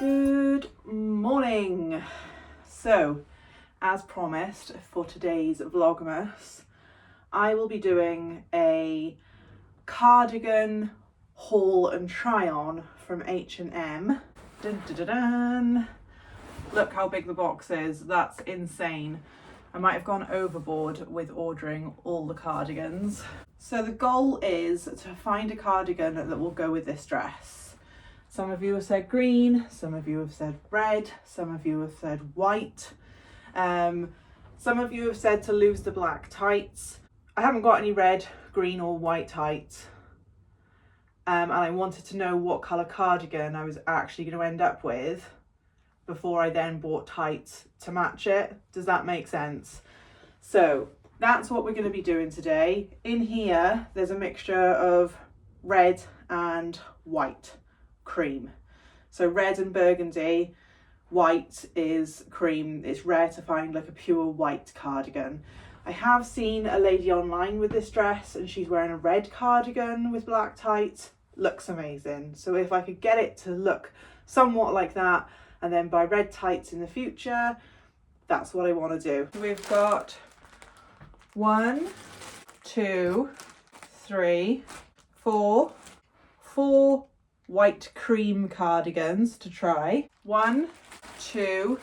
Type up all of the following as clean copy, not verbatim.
Good morning. So, as promised for today's Vlogmas, I will be doing a cardigan haul and try on from H&M. Dun, dun, dun, dun. Look how big the box is, that's insane. I might have gone overboard with ordering all the cardigans. So the goal is to find a cardigan that will go with this dress. Some of you have said green, some of you have said red, some of you have said white. Some of you have said to lose the black tights. I haven't got any red, green or white tights. And I wanted to know what colour cardigan I was actually going to end up with before I then bought tights to match it. Does that make sense? So that's what we're going to be doing today. In here, there's a mixture of red and white cream. So red and burgundy, white is cream. It's rare to find like a pure white cardigan. I have seen a lady online with this dress and she's wearing a red cardigan with black tights. Looks amazing. So if I could get it to look somewhat like that and then buy red tights in the future, that's what I want to do. We've got 1, 2, 3, 4 white cream cardigans to try. 1, 2,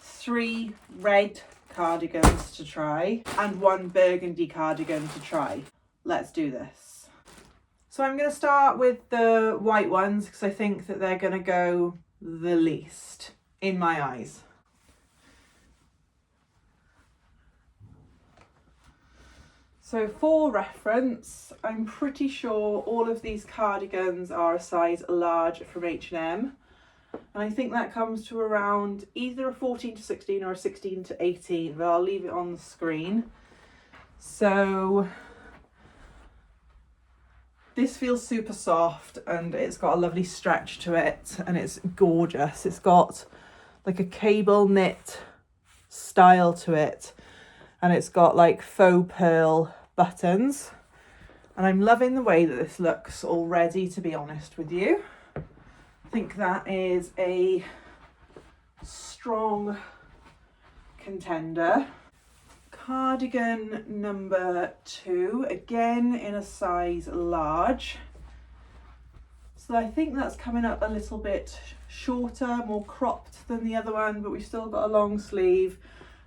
3 red cardigans to try and 1 burgundy cardigan to try. Let's do this. So I'm going to start with the white ones because I think that they're going to go the least in my eyes. So for reference, I'm pretty sure all of these cardigans are a size large from H&M. And I think that comes to around either a 14 to 16 or a 16 to 18, but I'll leave it on the screen. So this feels super soft and it's got a lovely stretch to it and it's gorgeous. It's got like a cable knit style to it and it's got like faux pearl buttons. And I'm loving the way that this looks already, to be honest with you. I think that is a strong contender. Cardigan number 2, again in a size large. So I think that's coming up a little bit shorter, more cropped than the other one, but we've still got a long sleeve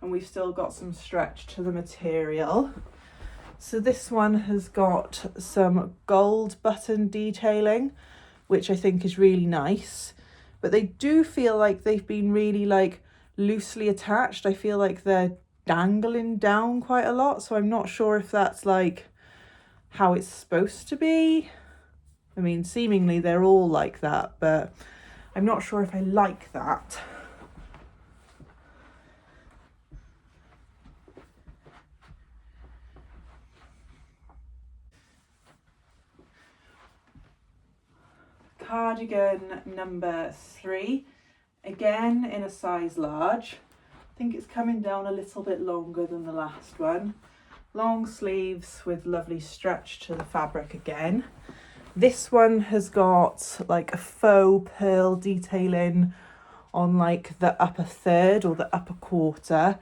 and we've still got some stretch to the material. So this one has got some gold button detailing, which I think is really nice, but they do feel like they've been really like loosely attached. I feel like they're dangling down quite a lot, so I'm not sure if that's like how it's supposed to be. I mean, seemingly they're all like that, but I'm not sure if I like that. Cardigan number 3, again in a size large. I think it's coming down a little bit longer than the last one. Long sleeves with lovely stretch to the fabric again. This one has got like a faux pearl detailing on like the upper third or the upper quarter,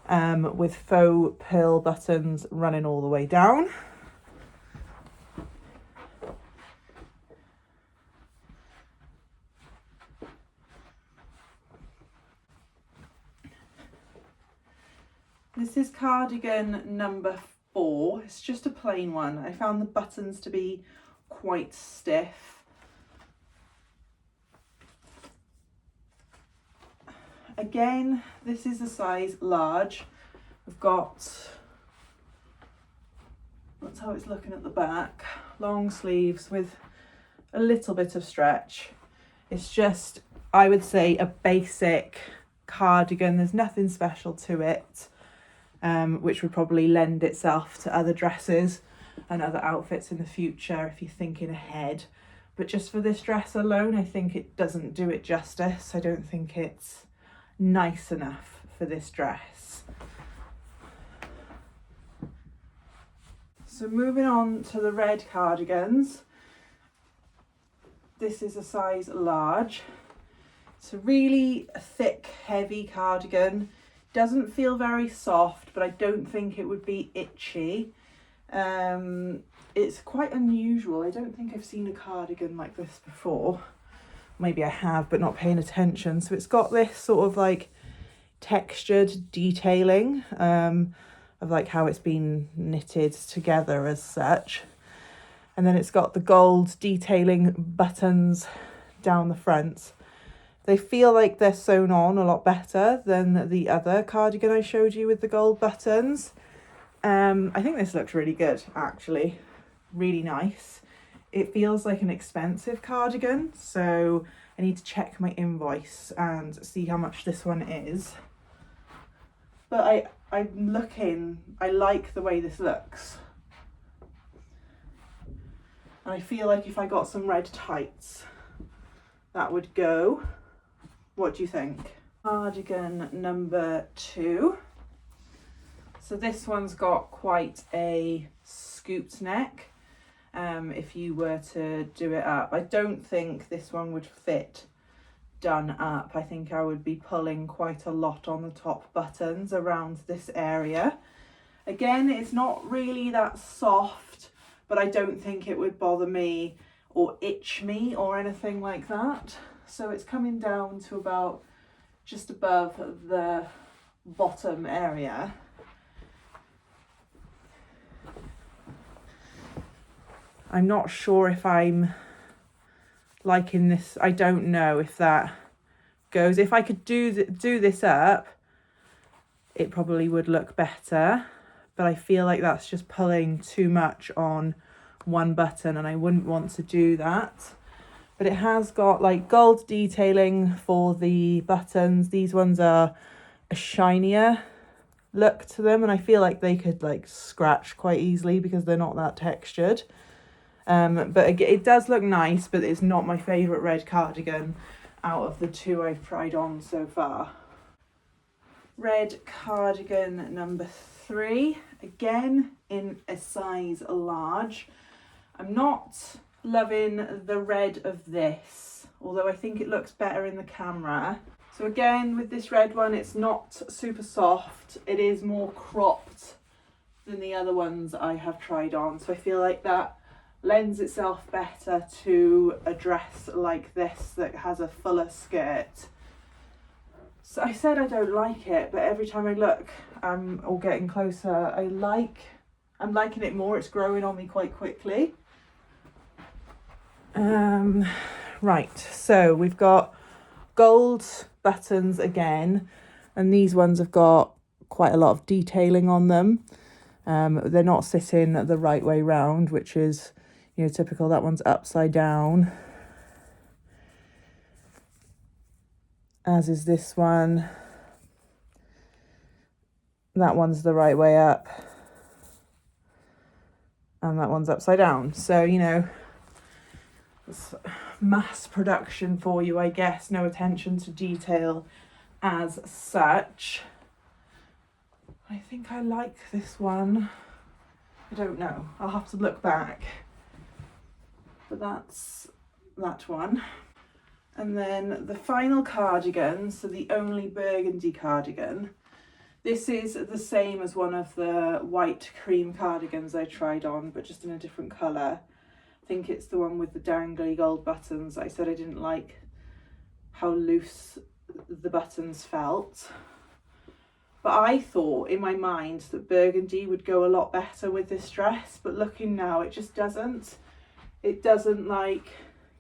with faux pearl buttons running all the way down. This is cardigan number 4. It's just a plain one. I found the buttons to be quite stiff. Again, this is a size large. We've got, that's how it's looking at the back. Long sleeves with a little bit of stretch. It's just, I would say, a basic cardigan. There's nothing special to it. Which would probably lend itself to other dresses and other outfits in the future if you're thinking ahead. But just for this dress alone, I think it doesn't do it justice. I don't think it's nice enough for this dress. So moving on to the red cardigans. This is a size large. It's a really thick, heavy cardigan. Doesn't feel very soft, but I don't think it would be itchy. It's quite unusual. I don't think I've seen a cardigan like this before. Maybe I have, but not paying attention. So it's got this sort of like textured detailing of like how it's been knitted together as such. And then it's got the gold detailing buttons down the front. They feel like they're sewn on a lot better than the other cardigan I showed you with the gold buttons. I think this looks really good, actually. Really nice. It feels like an expensive cardigan, so I need to check my invoice and see how much this one is. But I'm looking, I like the way this looks. And I feel like if I got some red tights, that would go. What do you think? Cardigan number 2. So this one's got quite a scooped neck. If you were to do it up, I don't think this one would fit done up. I think I would be pulling quite a lot on the top buttons around this area. Again, it's not really that soft, but I don't think it would bother me or itch me or anything like that. So it's coming down to about just above the bottom area. I'm not sure if I'm liking this. I don't know if that goes. If I could do this up, it probably would look better. But I feel like that's just pulling too much on one button and I wouldn't want to do that. But it has got like gold detailing for the buttons. These ones are a shinier look to them, and I feel like they could like scratch quite easily because they're not that textured. But again, it does look nice, but it's not my favourite red cardigan out of the 2 I've tried on so far. Red cardigan number 3, again in a size large. I'm not loving the red of this, although I think it looks better in the camera. So again, with this red one, it's not super soft. It is more cropped than the other ones I have tried on. So I feel like that lends itself better to a dress like this that has a fuller skirt. So I said I don't like it, but every time I look, or getting closer, I'm liking it more. It's growing on me quite quickly. Right, so we've got gold buttons again, and these ones have got quite a lot of detailing on them. They're not sitting the right way round, which is, you know, typical. That one's upside down, as is this one. That one's the right way up, and that one's upside down. So, you know, it's mass production for you, I guess. No attention to detail as such. I think I like this one. I don't know. I'll have to look back. But that's that one. And then the final cardigan, so the only burgundy cardigan. This is the same as one of the white cream cardigans I tried on, but just in a different colour. I think it's the one with the dangly gold buttons. I said I didn't like how loose the buttons felt. But I thought in my mind that burgundy would go a lot better with this dress, but looking now, it just doesn't. It doesn't like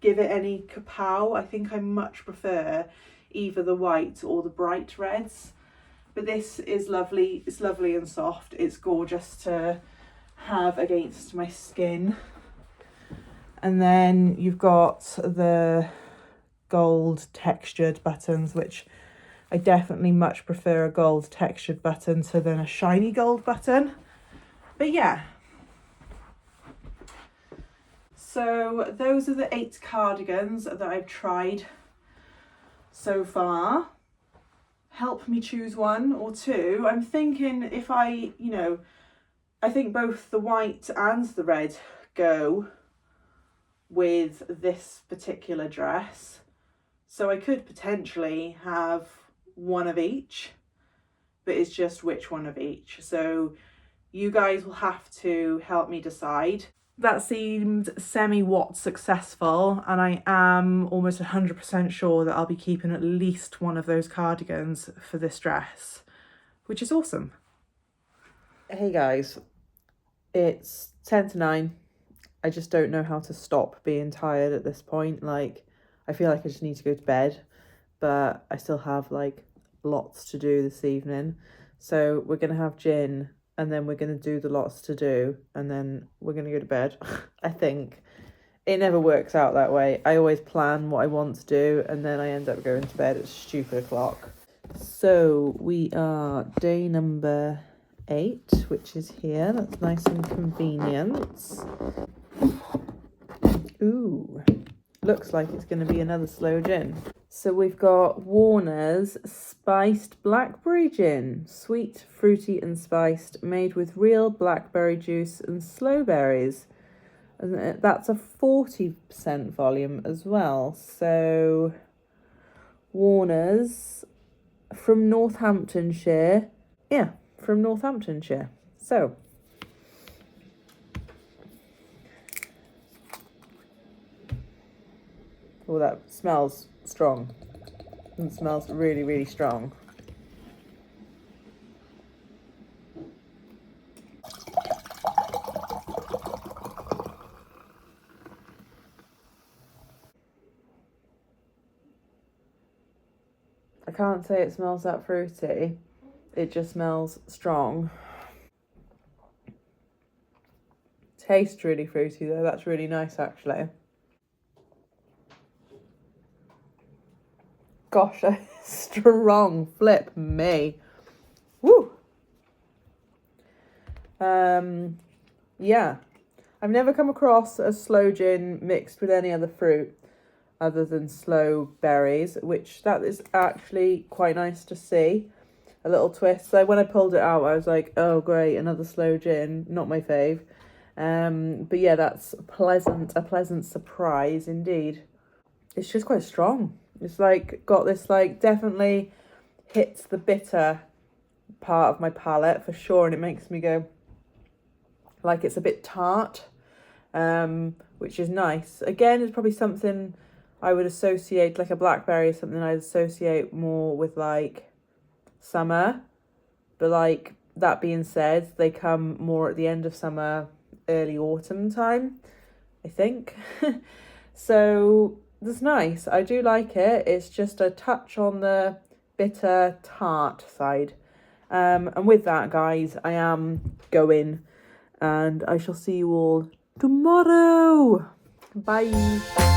give it any kapow. I think I much prefer either the white or the bright reds. But this is lovely. It's lovely and soft. It's gorgeous to have against my skin. And then you've got the gold textured buttons, which I definitely much prefer a gold textured button than a shiny gold button. But yeah. So those are the 8 cardigans that I've tried so far. Help me choose 1 or 2. I'm thinking if I think both the white and the red go with this particular dress. So I could potentially have one of each, but it's just which one of each. So you guys will have to help me decide. That seemed semi-what successful, and I am almost 100% sure that I'll be keeping at least one of those cardigans for this dress, which is awesome. Hey guys, it's 10 to 9. I just don't know how to stop being tired at this point. Like, I feel like I just need to go to bed, but I still have like lots to do this evening. So we're gonna have gin, and then we're gonna do the lots to do, and then we're gonna go to bed. I think it never works out that way. I always plan what I want to do, and then I end up going to bed at stupid o'clock. So we are day number 8, which is here. That's nice and convenient. Ooh, looks like it's going to be another slow gin. So we've got Warner's Spiced Blackberry Gin. Sweet, fruity and spiced, made with real blackberry juice and sloe berries. And that's a 40% volume as well. So Warner's from Northamptonshire. Yeah, from Northamptonshire. So oh, that smells strong. It smells really, really strong. I can't say it smells that fruity. It just smells strong. Tastes really fruity though. That's really nice actually. Gosh, strong, flip me. Woo! Yeah. I've never come across a sloe gin mixed with any other fruit other than sloe berries, which that is actually quite nice to see. A little twist. So when I pulled it out, I was like, oh great, another sloe gin. Not my fave. But yeah, that's a pleasant surprise indeed. It's just quite strong. It's like got this like definitely hits the bitter part of my palate for sure, and it makes me go like it's a bit tart, which is nice. Again, it's probably something I would associate, like a blackberry is something I'd associate more with like summer, but like that being said, they come more at the end of summer, early autumn time, I think. So that's nice. I do like it. It's just a touch on the bitter tart side. And with that, guys, I am going, and I shall see you all tomorrow. Bye.